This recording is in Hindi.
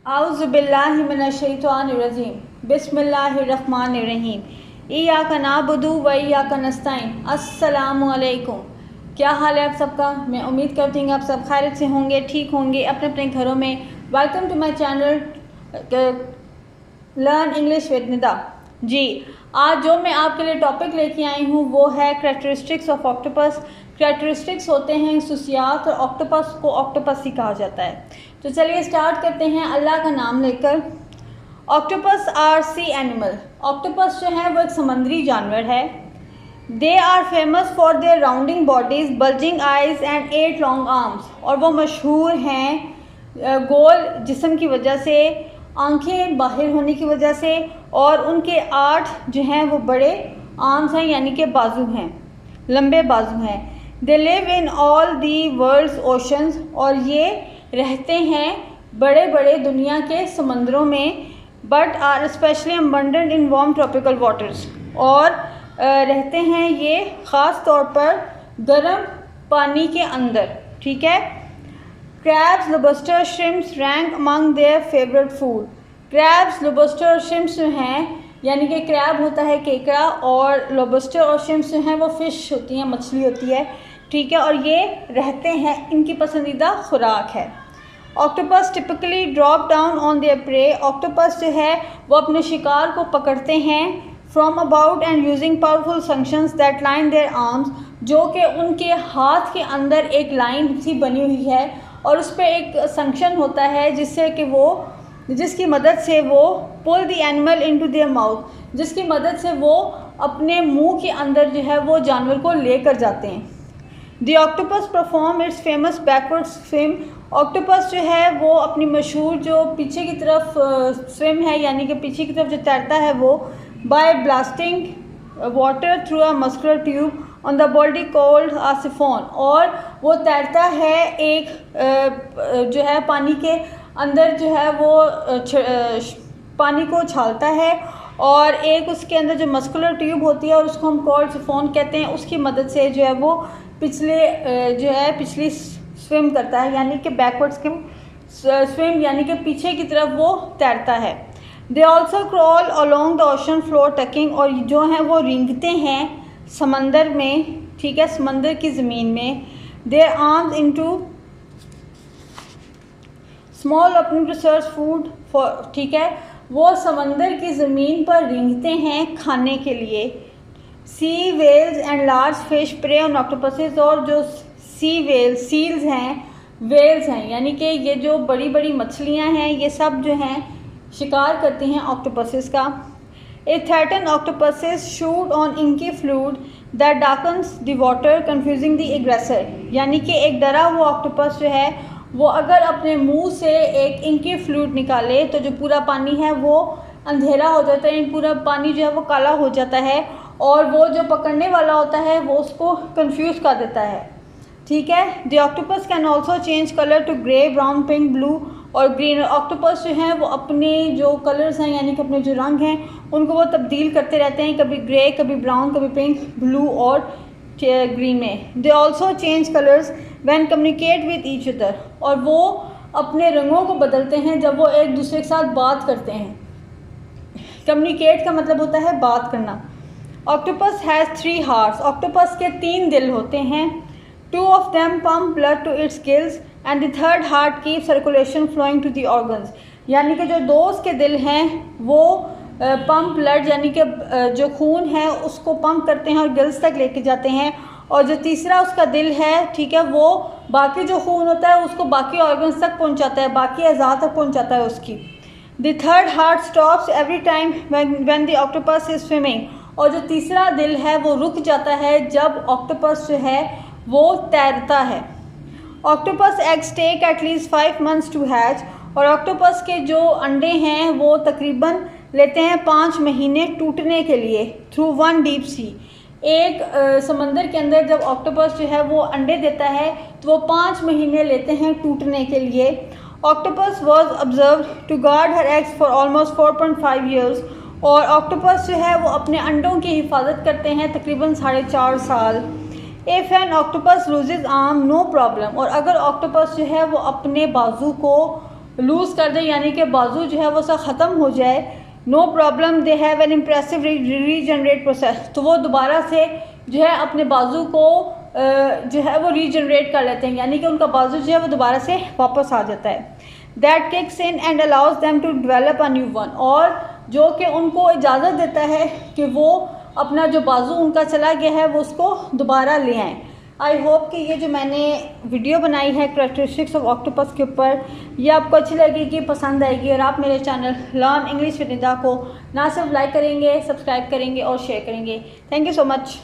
आउज़ुबिल्लाहिमिनश्शैतानिर्रजीम बिस्मिल्लाहिर्रहमानिर्रहीम इय्याका नअबुदु व इय्याका नस्तईन। अस्सलामु अलैकुम। क्या हाल है आप सबका? मैं उम्मीद करती हूँ आप सब खैरियत से होंगे, ठीक होंगे अपने अपने घरों में। Welcome to my channel learn English with Nida. जी, आज जो मैं आपके लिए टॉपिक लेके आई हूँ वो है कैरेक्टरिस्टिक्स ऑफ ऑक्टोपस। कैरेक्टरिस्टिक्स होते हैं खसूसियात, और ऑक्टोपस को ऑक्टोपस ही कहा जाता है। तो चलिए स्टार्ट करते हैं अल्लाह का नाम लेकर। Octopus are sea animal. Octopus जो है वो एक समुद्री जानवर है। They are famous for their rounding bodies, bulging eyes and 8 long arms. और वो मशहूर हैं गोल जिस्म की वजह से, आंखें बाहर होने की वजह से, और उनके 8 जो हैं वो बड़े आर्म्स हैं, यानी कि बाजू हैं, लंबे बाजू हैं। They live in all the world's oceans. और ये रहते हैं बड़े बड़े दुनिया के समंदरों में। But are specially abundant in warm tropical waters. और रहते हैं ये ख़ास तौर पर गर्म पानी के अंदर। ठीक है। Crabs, lobster, shrimps rank among their favourite food. Crabs, lobster और श्रिम्प्स जो हैं, यानी कि क्रैब होता है केकड़ा, और लोबस्टर और श्रिम्प्स जो हैं वो फ़िश होती हैं, मछली होती है। ठीक है। और ये रहते हैं, इनकी पसंदीदा खुराक है। Octopus typically drop down on their pray. Octopus जो है वो अपने शिकार को पकड़ते हैं from about and using powerful functions that line there arms. जो कि उनके हाथ के अंदर एक लाइन सी बनी हुई है, और उस पर एक संक्शन होता है जिससे कि जिसकी मदद से वो pull the animal into their mouth, जिसकी मदद से वो अपने मुंह के अंदर जो है वो जानवर को लेकर जाते हैं। The octopus perform it's famous backward swim. Octopus जो है वो अपनी मशहूर जो पीछे की तरफ स्विम है, यानी कि पीछे की तरफ जो तैरता है वो by blasting water through a muscular tube on the body called a siphon. और वो तैरता है एक जो है पानी के अंदर जो है वो पानी को उछालता है, और एक उसके अंदर जो मस्कुलर ट्यूब होती है और उसको हम कॉल्ड सिफोन कहते हैं, उसकी मदद से जो है वो पिछली स्विम करता है, यानी कि बैकवर्ड स्विम, यानी कि पीछे की तरफ वो तैरता है। They also crawl along the ocean floor talking. और जो हैं वो रेंगते हैं समंदर में। ठीक है, समंदर की ज़मीन में। Their arms into small opening to search food for. ठीक है, वो समंदर की ज़मीन पर रेंगते हैं खाने के लिए। Sea whales and large fish prey on octopuses. और जो सी वेल्स, सील्स हैं, वेल्स हैं, यानी कि ये जो बड़ी बड़ी मछलियां हैं, ये सब जो हैं शिकार करती हैं ऑक्टोपसेस का। A threaten octopuses shoot on inky fluid that darkens the water confusing the aggressor. यानी कि एक डरा हुआ ऑक्टोपस जो है वो अगर अपने मुंह से एक इंकी फ्लूइड निकाले तो जो पूरा पानी है वो अंधेरा हो जाता है, पूरा पानी जो है वो काला हो जाता है, और वो जो पकड़ने वाला होता है वो उसको कंफ्यूज कर देता है। ठीक है। The octopus can also change colour to grey, brown, pink, blue और ग्रीन। ऑक्टोपस जो हैं वो अपने जो कलर्स हैं, यानी कि अपने जो रंग हैं, उनको वो तब्दील करते रहते हैं, कभी ग्रे, कभी ब्राउन, कभी पिंक, ब्लू और ग्रीन में। They also change colours when communicate with each other. और वो अपने रंगों को बदलते हैं जब वो एक दूसरे के साथ बात करते हैं। कम्युनिकेट का मतलब होता है बात करना। Octopus has 3 hearts. ऑक्टोपस के 3 दिल होते हैं। 2 of them pump blood to its gills and the third heart keeps circulation flowing to the organs। यानी कि जो 2 उसके दिल हैं वो पंप ब्लड, यानी कि जो खून है उसको पंप करते हैं और गिल्स तक लेके जाते हैं। और जो तीसरा उसका दिल है, ठीक है, वो बाकी जो खून होता है उसको बाकी ऑर्गन्स तक पहुंचाता है, बाकी अज़ा तक पहुंचाता है उसकी। The third heart stops every time when the octopus is swimming. और जो तीसरा दिल है वो रुक जाता है जब ऑक्टोपस जो है वो तैरता है। Octopus eggs take at least 5 months to hatch. और ऑक्टोपस के जो अंडे हैं वो तकरीबन लेते हैं 5 महीने टूटने के लिए, थ्रू 1 डीप सी। एक समंदर के अंदर जब ऑक्टोपस जो है वो अंडे देता है तो वो 5 महीने लेते हैं टूटने के लिए। Octopus was observe to guard her eggs for almost 4.5 years। और ऑक्टोपस जो है वो अपने अंडों की हिफाजत करते हैं तकरीबन 4.5 साल। If an octopus loses arm no problem. और अगर ऑक्टोपस जो है वो अपने बाजू को लूज़ कर दें, यानी कि बाजू जो है वो सब ख़त्म हो जाए, no problem, they have an impressive regenerate process, तो वो दोबारा से जो है अपने बाजू को जो है वो रीजनरेट कर लेते हैं, यानी कि उनका बाजू जो है वो दोबारा से वापस आ जाता है। That kicks in and allows them to develop a new one, और जो कि उनको इजाज़त देता है कि वो अपना जो बाजू उनका चला गया है वो उसको दोबारा ले आएँ। आई होप कि ये जो मैंने वीडियो बनाई है करैक्टरिस्टिक्स ऑफ ऑक्टोपस के ऊपर, ये आपको अच्छी लगेगी, पसंद आएगी, और आप मेरे channel learn English with Nida को ना सिर्फ लाइक करेंगे, सब्सक्राइब करेंगे और शेयर करेंगे। Thank you so much.